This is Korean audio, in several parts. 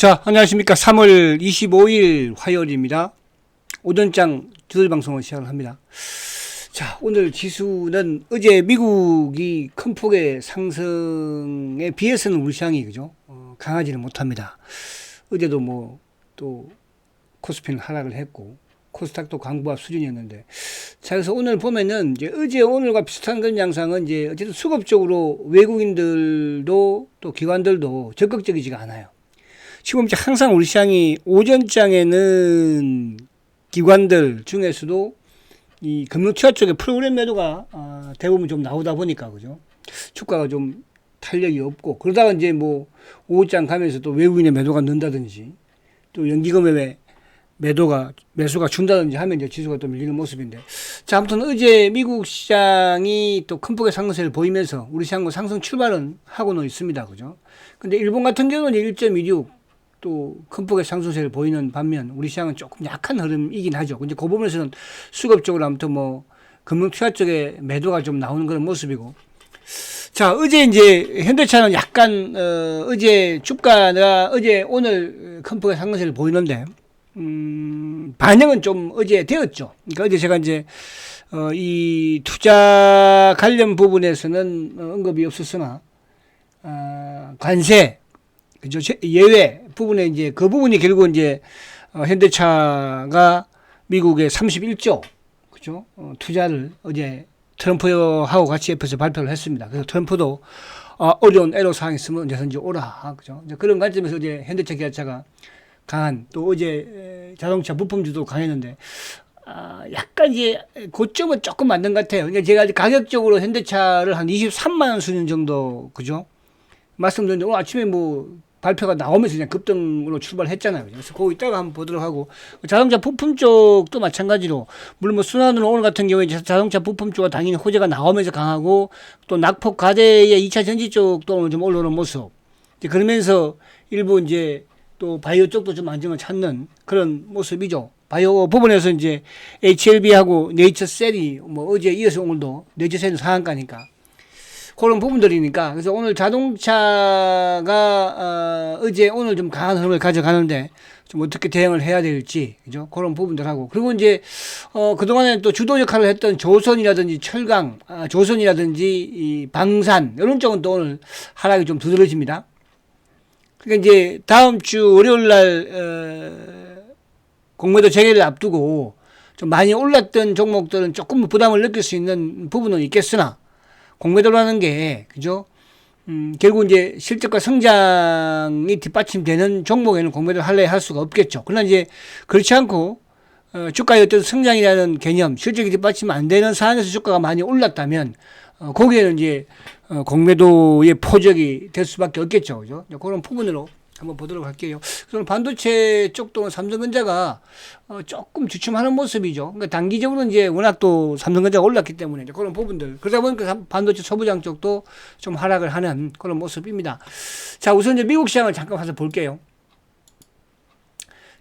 자, 안녕하십니까. 3월 25일 화요일입니다. 오전장 주들 방송을 시작을 합니다. 자, 오늘 지수는 어제 미국이 큰 폭의 상승에 비해서는 우리 시장이 그죠? 강하지는 못합니다. 어제도 또 코스피는 하락을 했고 코스닥도 강보합 수준이었는데, 자, 그래서 오늘 보면은 이제 어제 오늘과 비슷한 그런 양상은 이제 어쨌든 수급적으로 외국인들도 또 기관들도 적극적이지가 않아요. 지금 이제 항상 우리 시장이 오전장에는 기관들 중에서도 이 금융투자 쪽에 프로그램 매도가 대부분 좀 나오다 보니까 그죠? 주가가 좀 탄력이 없고, 그러다가 이제 오후장 가면서 또 외국인의 매도가 는다든지 또 연기금의 매수가 준다든지 하면 이제 지수가 또 밀리는 모습인데, 자, 아무튼 어제 미국 시장이 또 큰 폭의 상승세를 보이면서 우리 시장도 상승 출발은 하고는 있습니다. 그죠? 근데 일본 같은 경우는 1.26 또 큰 폭의 상승세를 보이는 반면 우리 시장은 조금 약한 흐름이긴 하죠. 근데 그 부분에서는 수급적으로 아무튼 금융투자 쪽에 매도가 좀 나오는 그런 모습이고, 자, 어제 이제 현대차는 약간 어제 주가가 오늘 큰 폭의 상승세를 보이는데 반영은 좀 어제 되었죠. 그러니까 어제 제가 이제 이 투자 관련 부분에서는 언급이 없었으나 관세 그죠? 예외 부분에 이제 그 부분이 결국 이제 현대차가 미국의 31조 그죠? 투자를 어제 트럼프하고 같이 옆에서 발표를 했습니다. 그래서 트럼프도 어려운 애로 사항이 있으면 언제든지 오라 그죠? 이제 그런 관점에서 이제 현대차 기아차가 강한, 또 어제 자동차 부품주도 강했는데 약간 이제 고점은 조금 맞는 것 같아요. 그러니까 제가 가격적으로 현대차를 한 23만 원 수준 정도 그죠? 말씀드렸는데 오늘 아침에 발표가 나오면서 그냥 급등으로 출발했잖아요. 그래서 그거 이따가 한번 보도록 하고, 자동차 부품 쪽도 마찬가지로 물론 순환으로 오늘 같은 경우에 자동차 부품 쪽은 당연히 호재가 나오면서 강하고, 또 낙폭 가대의 2차 전지 쪽도 오늘 좀 올라오는 모습. 이제 그러면서 일부 이제 또 바이오 쪽도 좀 안정을 찾는 그런 모습이죠. 바이오 부분에서 이제 HLB하고 네이처셀이 어제 이어서 오늘도 네이처셀은 상한가니까 그런 부분들이니까, 그래서 오늘 자동차가 어제 오늘 좀 강한 흐름을 가져가는데 좀 어떻게 대응을 해야 될지 그죠? 그런 부분들하고, 그리고 이제 그동안에 또 주도 역할을 했던 조선이라든지 철강, 조선이라든지 이 방산 이런 쪽은 또 오늘 하락이 좀 두드러집니다. 그러니까 이제 다음 주 월요일 날 공매도 재개를 앞두고 좀 많이 올랐던 종목들은 조금 부담을 느낄 수 있는 부분은 있겠으나, 공매도라는 게 그죠? 결국 이제 실적과 성장이 뒷받침되는 종목에는 공매도를 할 수가 없겠죠. 그러나 이제 그렇지 않고 주가의 어떤 성장이라는 개념, 실적이 뒷받침 안 되는 사안에서 주가가 많이 올랐다면 거기에는 이제 공매도의 포적이 될 수밖에 없겠죠. 그죠? 그런 부분으로 한번 보도록 할게요. 그래서 반도체 쪽도 삼성전자가 조금 주춤하는 모습이죠. 그러니까 단기적으로는 이제 워낙 또 삼성전자가 올랐기 때문에 이제 그런 부분들. 그러다 보니까 반도체 소부장 쪽도 좀 하락을 하는 그런 모습입니다. 자, 우선 이제 미국 시장을 잠깐 가서 볼게요.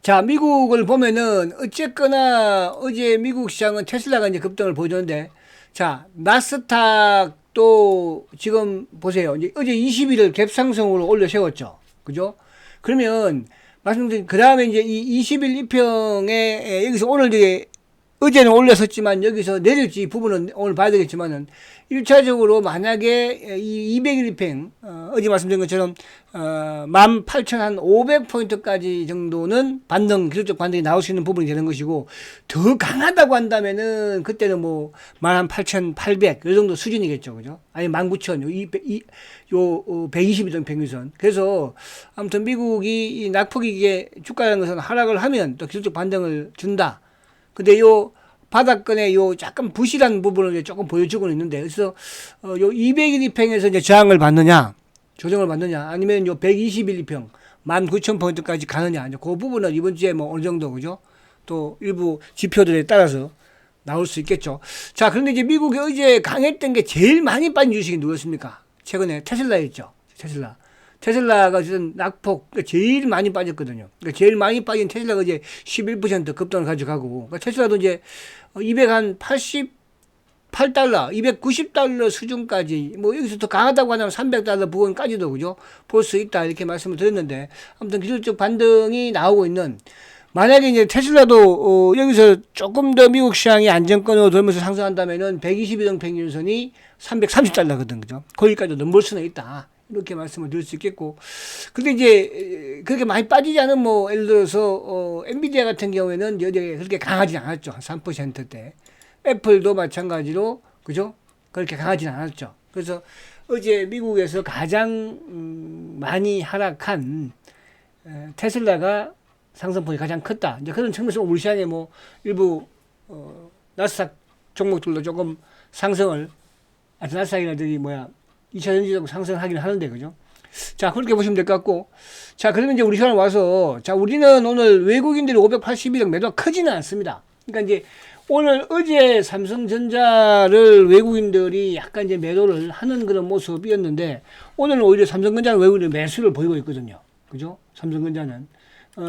자, 미국을 보면은 어쨌거나 어제 미국 시장은 테슬라가 이제 급등을 보여줬는데, 자, 나스닥도 지금 보세요. 이제 어제 20일을 갭 상승으로 올려 세웠죠. 그죠? 그러면 말씀드린 그 다음에 이제 이 20일 이평에 여기서 오늘 이제 어제는 올렸었지만 여기서 내릴지 부분은 오늘 봐야 되겠지만은 1차적으로 만약에 이 200일 이평 어제 말씀드린 것처럼 18,500포인트까지 정도는 기술적 반등이 나올 수 있는 부분이 되는 것이고, 더 강하다고 한다면은 그때는 18,800 이 정도 수준이겠죠. 그죠? 아니 19,000 120일 평균선. 그래서 아무튼 미국이 이 낙폭이 이게 주가라는 것은 하락을 하면 또 기술적 반등을 준다. 근데 요 바닥권에 요 약간 부실한 부분을 조금 보여주고는 있는데, 그래서 요 200일 이평에서 이제 저항을 받느냐, 조정을 받느냐, 아니면 요 120일 이평 19,000포인트까지 가느냐, 이제 그 부분은 이번 주에 어느 정도 그죠? 또 일부 지표들에 따라서 나올 수 있겠죠. 자, 그런데 이제 미국이 어제 강했던 게 제일 많이 빠진 주식이 누구였습니까? 최근에 테슬라였죠. 테슬라가 지금 낙폭 제일 많이 빠졌거든요. 그러니까 제일 많이 빠진 테슬라가 이제 11% 급등을 가져가고, 그러니까 테슬라도 이제 280 208달러, 290달러 수준까지, 뭐 여기서 더 강하다고 하면 300달러 부근까지도, 그죠? 볼 수 있다. 이렇게 말씀을 드렸는데, 아무튼 기술적 반등이 나오고 있는, 만약에 이제 테슬라도, 여기서 조금 더 미국 시장이 안정권으로 돌면서 상승한다면은 122등 평균선이 330달러거든, 그죠? 거기까지 넘볼 수는 있다. 이렇게 말씀을 드릴 수 있겠고. 근데 이제, 그렇게 많이 빠지지 않은 뭐, 예를 들어서, 엔비디아 같은 경우에는 여기에 그렇게 강하지 않았죠. 한 3%대. 애플도 마찬가지로, 그죠? 그렇게 강하진 않았죠. 그래서 어제 미국에서 가장, 많이 하락한, 테슬라가 상승폭이 가장 컸다. 이제 그런 측면에서 우리 시장에 뭐, 일부, 나스닥 종목들도 조금 상승을, 나스닥이나 저기 2차 전지적으로 상승하긴 하는데, 그죠? 자, 그렇게 보시면 될 것 같고. 자, 그러면 이제 우리 시간 와서, 자, 우리는 오늘 외국인들이 582억 매도가 크지는 않습니다. 그러니까 이제 오늘 어제 삼성전자를 외국인들이 약간 이제 매도를 하는 그런 모습이었는데, 오늘은 오히려 삼성전자는 외국인들이 매수를 보이고 있거든요. 그죠? 삼성전자는.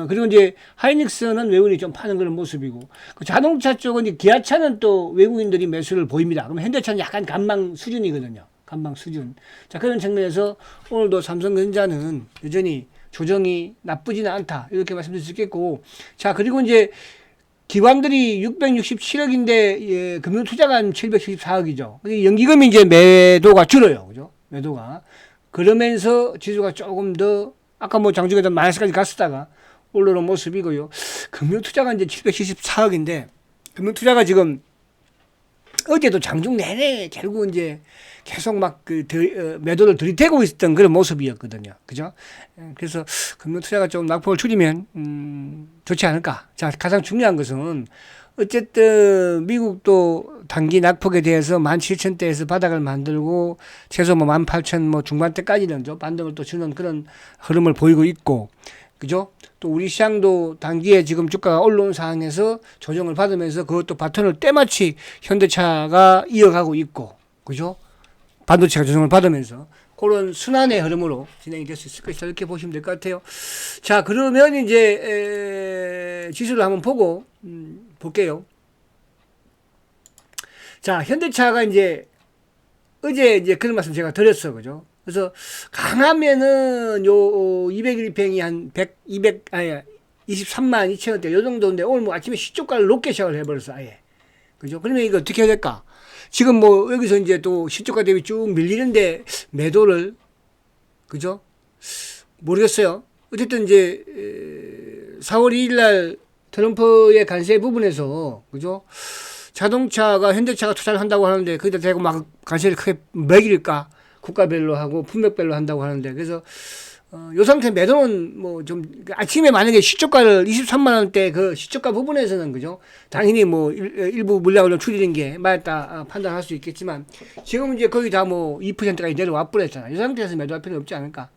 그리고 이제 하이닉스는 외국인이 좀 파는 그런 모습이고, 그 자동차 쪽은 이제 기아차는 또 외국인들이 매수를 보입니다. 그럼 현대차는 약간 간방 수준이거든요. 간방 수준. 자, 그런 측면에서 오늘도 삼성전자는 여전히 조정이 나쁘지는 않다. 이렇게 말씀드릴 수 있겠고. 자, 그리고 이제 기관들이 667억인데, 예, 금융투자가 774억이죠. 연기금이 이제 매도가 줄어요. 그죠? 매도가. 그러면서 지수가 조금 더, 아까 뭐 장중에도 마이너스까지 갔었다가 올라오는 모습이고요. 금융투자가 이제 774억인데, 금융투자가 지금 어제도 장중 내내 결국 이제 계속 막 매도를 들이대고 있었던 그런 모습이었거든요. 그죠? 그래서 금융투자가 좀 낙폭을 줄이면, 좋지 않을까. 자, 가장 중요한 것은 어쨌든 미국도 단기 낙폭에 대해서 17,000대에서 바닥을 만들고 최소 18,000 중반대까지는 좀 반등을 또 주는 그런 흐름을 보이고 있고, 그죠? 또 우리 시장도 단기에 지금 주가가 올라온 상황에서 조정을 받으면서 그것도 바톤을 때마치 현대차가 이어가고 있고, 그죠? 반도체가 조정을 받으면서 그런 순환의 흐름으로 진행이 될 수 있을 것이다. 이렇게 보시면 될 것 같아요. 자, 그러면 이제 지수를 한번 보고 볼게요. 자, 현대차가 이제 어제 이제 그런 말씀 제가 드렸어, 그죠? 그래서 강하면은 요 200일평이 한 23만 2천 원대 요 정도인데 오늘 뭐 아침에 시초가를 높게 시작을 해버렸어, 아예. 그죠? 그러면 이거 어떻게 해야 될까? 지금 뭐 여기서 이제 또 시초가 대비 쭉 밀리는데 매도를, 그죠? 모르겠어요. 어쨌든 이제 4월 2일 날 트럼프의 관세 부분에서, 그죠? 자동차가 현대차가 투자를 한다고 하는데 거기다 대고 막 관세를 크게 매길까? 국가별로 하고 품목별로 한다고 하는데, 그래서 요 상태 매도는 뭐 좀 아침에 만약에 시초가를 23만 원대 그 시초가 부분에서는, 그죠? 당연히 뭐 일부 물량을 줄이는 게 맞다 판단할 수 있겠지만 지금 이제 거의 다 뭐 2%까지 내려와 버렸잖아. 이 상태에서 매도할 필요는 없지 않을까,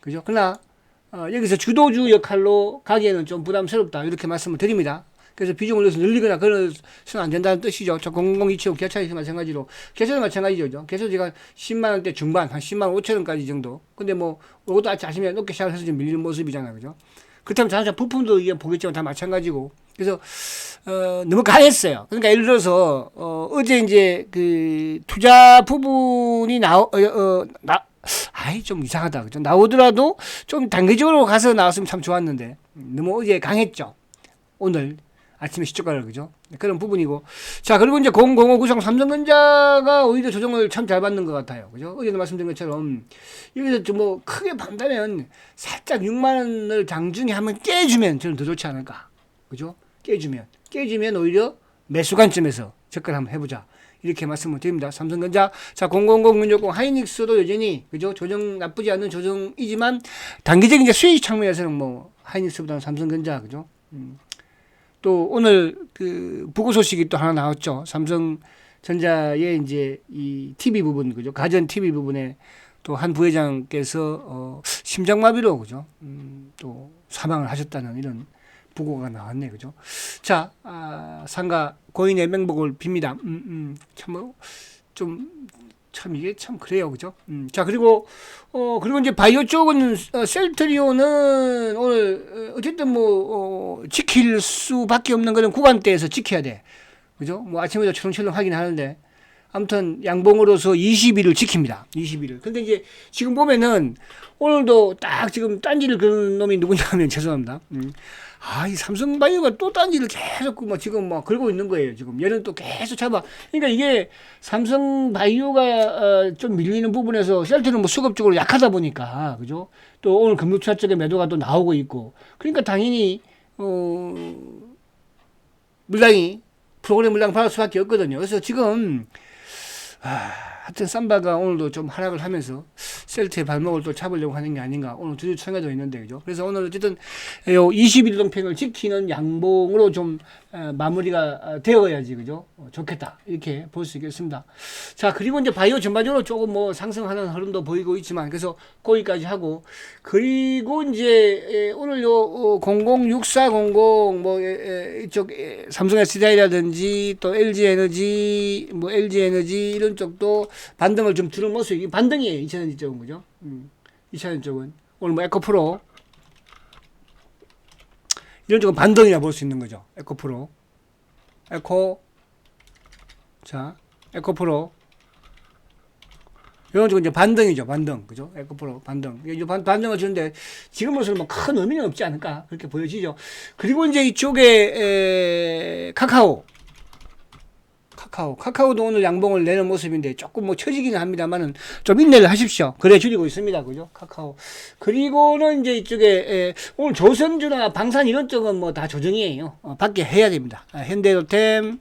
그죠? 그러나 여기서 주도주 역할로 가기에는 좀 부담스럽다, 이렇게 말씀을 드립니다. 그래서 비중을 여기서 늘리거나 그러서는 안 된다는 뜻이죠. 저 0027 기아차에서 마찬가지로. 기아차도 마찬가지죠. 기아차도 제가 10만 원대 중반, 한 10만 5천 원까지 정도. 근데 뭐, 이것도 아침에 높게 시작을 해서 좀 밀리는 모습이잖아요. 그죠? 그렇다면 자동차 부품도 이게 보겠지만 다 마찬가지고. 그래서, 너무 강했어요. 그러니까 예를 들어서, 어제 이제 그 투자 부분이 좀 이상하다. 그죠? 나오더라도 좀 단기적으로 가서 나왔으면 참 좋았는데, 너무 어제 강했죠. 오늘. 아침에 시초가를, 그죠? 그런 부분이고. 자, 그리고 이제 0059 구성 삼성전자가 오히려 조정을 참 잘 받는 것 같아요. 그죠? 어제도 말씀드린 것처럼, 여기서 좀 뭐 크게 판다면 살짝 6만원을 장중에 한번 깨주면 저는 더 좋지 않을까. 그죠? 깨주면 오히려 매수 관점에서 접근 한번 해보자. 이렇게 말씀을 드립니다. 삼성전자. 자, 000660 하이닉스도 여전히, 그죠? 조정 나쁘지 않은 조정이지만, 단기적인 이제 수익 측면에서는 뭐, 하이닉스보다는 삼성전자, 그죠? 또 오늘 그 부고 소식이 또 하나 나왔죠. 삼성전자의 이제 이 TV 부분, 그죠? 가전 TV 부분에 또 한 부회장께서 심장마비로, 그죠? 또 사망을 하셨다는 이런 부고가 나왔네, 그죠? 자, 상가 고인의 명복을 빕니다. 참 이게 참 그래요, 그죠? 자, 그리고 이제 바이오 쪽은 셀트리온은 오늘 어쨌든 뭐 지킬 수밖에 없는 그런 구간대에서 지켜야 돼, 그죠? 뭐 아침에도 철렁철렁 하긴 하는데 아무튼 양봉으로서 20일을 지킵니다. 20일을. 근데 이제 지금 보면은 오늘도 딱 지금 딴지를 그는 놈이 누구냐면 죄송합니다. 이 삼성바이오가 또 딴지를 계속 뭐 지금 뭐 걸고 있는 거예요. 지금 얘는 또 계속 잡아. 그러니까 이게 삼성바이오가 좀 밀리는 부분에서 셀트는 뭐 수급적으로 약하다 보니까 그죠? 또 오늘 금융투자 쪽에 매도가 또 나오고 있고. 그러니까 당연히 물량이 프로그램 물량 받을 수밖에 없거든요. 그래서 지금 하여튼 삼바가 오늘도 좀 하락을 하면서 셀트의 발목을 또 잡으려고 하는 게 아닌가. 오늘 두주 청해도 있는데, 그죠? 그래서 오늘 어쨌든 요 21동평을 지키는 양봉으로 좀 마무리가 되어야지, 그죠? 좋겠다. 이렇게 볼 수 있겠습니다. 자, 그리고 이제 바이오 전반적으로 조금 뭐 상승하는 흐름도 보이고 있지만, 그래서 거기까지 하고, 그리고 이제 오늘 요 006400 뭐 이쪽 삼성 SDI라든지 또 LG 에너지, 뭐 LG 에너지 이런 쪽도 반등을 좀 들은 모습이 반등이에요. 2차전 쪽은, 그죠? 2차전 쪽은 오늘 뭐 에코프로 이런 쪽은 반등이라 볼 수 있는 거죠. 에코프로, 에코프로 이런 쪽은 이제 반등이죠. 반등, 그죠? 에코프로 반등. 이 반등을 주는데 지금으로서는 뭐 큰 의미는 없지 않을까 그렇게 보여지죠. 그리고 이제 이쪽에 카카오도 오늘 양봉을 내는 모습인데 조금 뭐 처지기는 합니다만은 좀 인내를 하십시오. 그래 줄이고 있습니다. 그죠? 카카오. 그리고는 이제 이쪽에 오늘 조선주나 방산 이런 쪽은 뭐 다 조정이에요. 밖에 해야 됩니다. 현대로템,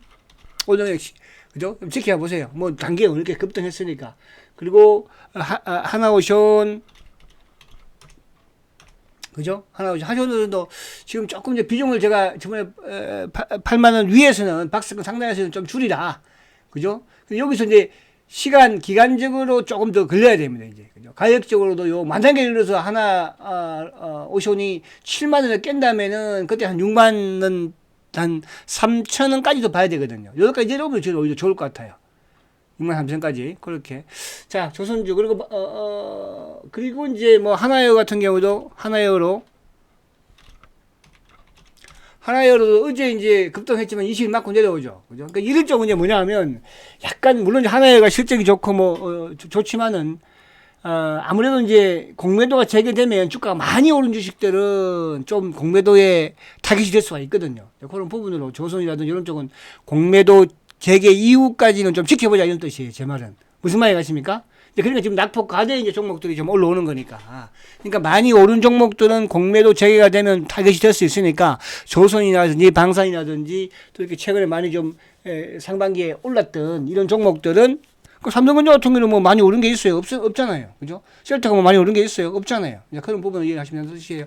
오늘 그죠? 좀 지켜보세요. 뭐 단계가 이렇게 급등했으니까. 그리고 하나오션, 그죠? 하나오션도 지금 조금 이제 비중을 제가 저번에 8만원 위에서는 박스권 상단에서는 좀 줄이라. 그죠? 여기서 이제 기간적으로 조금 더 걸려야 됩니다, 이제. 그죠? 가격적으로도 요 만단계 눌러서 오션이 7만원을 깬다면은 그때 한 6만원, 한 3천원까지도 봐야 되거든요. 여기까지 내려오면 오히려 좋을 것 같아요. 6만 3천까지 그렇게. 자, 조선주. 그리고 이제 뭐 하나이어 같은 경우도 하나이어로 어제 이제 급등했지만 20일 맞고 내려오죠. 그죠? 그러니까 이럴 쪽은 이제 뭐냐면 약간 물론 하나이어가 실적이 좋고 뭐 좋지만은 아무래도 이제 공매도가 재개되면 주가가 많이 오른 주식들은 좀 공매도에 타깃이 될 수가 있거든요. 그런 부분으로 조선이라든지 이런 쪽은 공매도 재개 이후까지는 좀 지켜보자 이런 뜻이에요. 제 말은. 무슨 말이 가십니까? 그러니까 지금 낙폭 과대 이제 종목들이 좀 올라오는 거니까. 그러니까 많이 오른 종목들은 공매도 재개가 되면 타겟이 될 수 있으니까 조선이라든지 방산이라든지 또 이렇게 최근에 많이 좀 상반기에 올랐던 이런 종목들은 그 삼성전자 같은 경우는 뭐 많이 오른 게 있어요? 없잖아요. 그죠? 셀트가 뭐 많이 오른 게 있어요? 없잖아요. 그런 부분을 이해하시면 뜻이에요.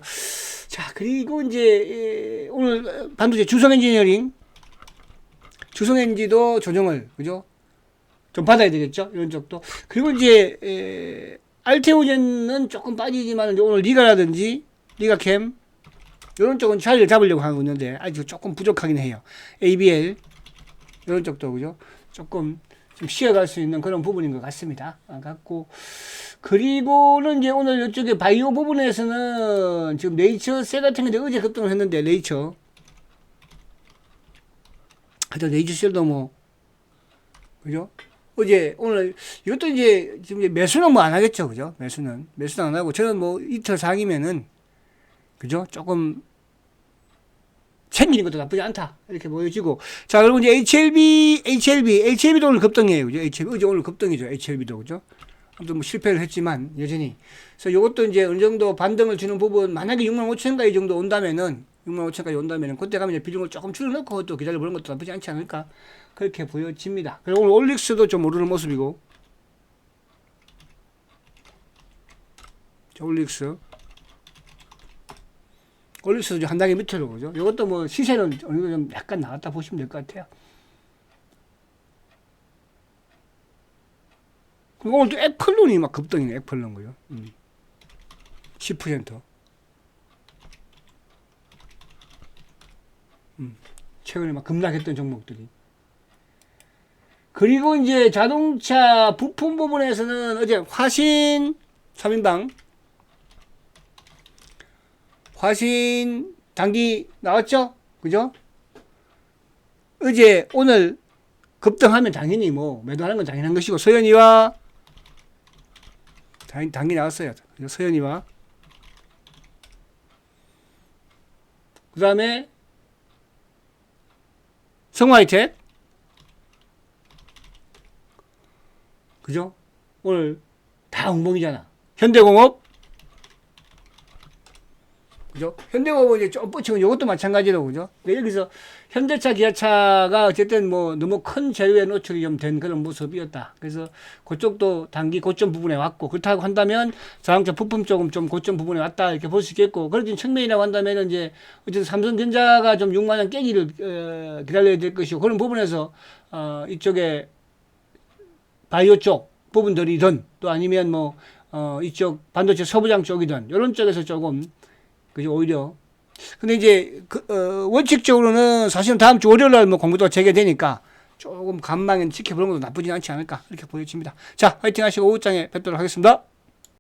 자, 그리고 이제 오늘 반도체 주성엔지도 조정을, 그죠? 좀 받아야 되겠죠? 이런 쪽도. 그리고 이제, 알테오젠은 조금 빠지지만, 오늘 리가캠, 이런 쪽은 자리를 잡으려고 하고 있는데, 아직 조금 부족하긴 해요. ABL, 이런 쪽도, 그죠? 조금 좀 쉬어갈 수 있는 그런 부분인 것 같습니다. 그리고는 이제 오늘 이쪽에 바이오 부분에서는 지금 네이처셀 같은 게 어제 급등을 했는데, 네이처셀도 뭐, 그죠? 오늘, 이것도 이제, 지금 매수는 뭐 안 하겠죠. 그죠? 매수는 안 하고, 저는 뭐 이틀 상이면은, 그죠? 조금, 챙기는 것도 나쁘지 않다. 이렇게 보여지고. 자, 그리고 이제 HLB도 오늘 급등이에요. 그죠? 어제 오늘 급등이죠. HLB도. 그죠? 아무튼 뭐 실패를 했지만, 여전히. 그래서 이것도 이제 어느 정도 반등을 주는 부분, 만약에 65,000까지 정도 온다면은, 65,000까지 온다면은, 그때 가면 이제 비중을 조금 줄여놓고 또 기다려보는 것도 나쁘지 않지 않을까? 그렇게 보여집니다. 그리고 오늘 올릭스도 좀 오르는 모습이고. 자, 올릭스도 한 단계 밑으로, 그죠? 이것도 뭐 시세는 어느 정도 좀 약간 나왔다 보시면 될 것 같아요. 그리고 오늘도 애플론이 막 급등이네, 애플론, 그죠? 10%. 최근에 막 급락했던 종목들이. 그리고 이제 자동차 부품 부분에서는 어제 화신 3인방 화신 단기 나왔죠? 그죠? 오늘 급등하면 당연히 뭐 매도하는 건 당연한 것이고, 서현이와 당연히 나왔어요. 서현이와 그 다음에 성화이텍, 그죠? 오늘 다 엉봉이잖아. 현대공업, 그죠? 현대공업은 이제 좀 뻗치고 이것도 마찬가지로, 그죠? 여기서 현대차, 기아차가 어쨌든 뭐 너무 큰 재료에 노출이 좀 된 그런 모습이었다. 그래서 그쪽도 단기 고점 부분에 왔고, 그렇다고 한다면 자동차 부품 쪽은 좀 고점 부분에 왔다 이렇게 볼 수 있겠고, 그런 측면이라고 한다면 이제 어쨌든 삼성전자가 좀 6만 원 깨기를 기다려야 될 것이고, 그런 부분에서 이쪽에 바이오 쪽 부분들이든 또 아니면 뭐 이쪽 반도체 서부장 쪽이든 이런 쪽에서 조금 그죠 오히려. 근데 이제 원칙적으로는 사실은 다음 주 월요일 날 뭐 공부도 재개되니까 조금 간망은 지켜보는 것도 나쁘진 않지 않을까 이렇게 보여집니다. 자, 화이팅 하시고 오후장에 뵙도록 하겠습니다.